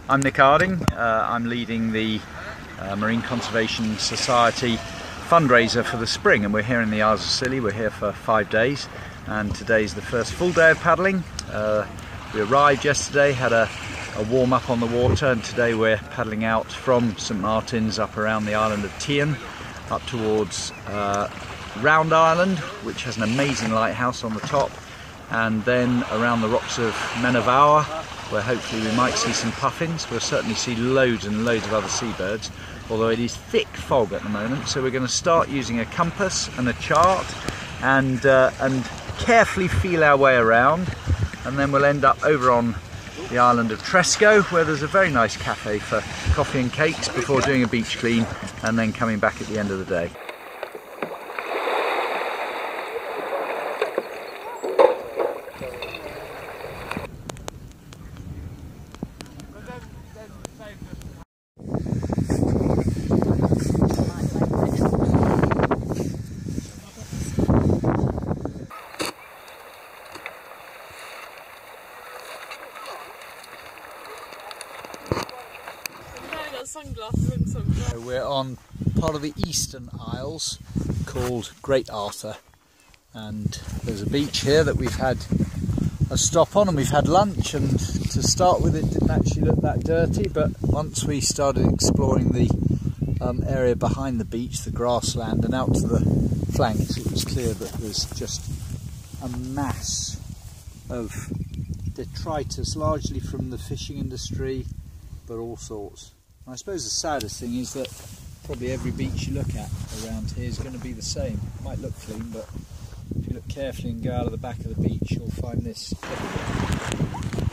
I'm Nick Harding. I'm leading the Marine Conservation Society fundraiser for the spring, and we're here in the Isles of Scilly. We're here for 5 days, and today's the first full day of paddling. We arrived yesterday, had a warm-up on the water, and today we're paddling out from St Martin's up around the island of Tian, up towards Round Island, which has an amazing lighthouse on the top, and then around the rocks of Menavaur, where hopefully we might see some puffins. We'll certainly see loads and loads of other seabirds, although it is thick fog at the moment. So we're going to start using a compass and a chart and carefully feel our way around, and then we'll end up over on the island of Tresco, where there's a very nice cafe for coffee and cakes before doing a beach clean, and then coming back at the end of the day. We're on part of the eastern Isles called Great Arthur, and there's a beach here that we've had a stop on, and we've had lunch, and to start with it didn't actually look that dirty, but once we started exploring the area behind the beach, the grassland, and out to the flanks, it was clear that there's just a mass of detritus, largely from the fishing industry, but all sorts. I suppose the saddest thing is that probably every beach you look at around here is going to be the same. It might look clean, but if you look carefully and go out of the back of the beach, you'll find this everywhere.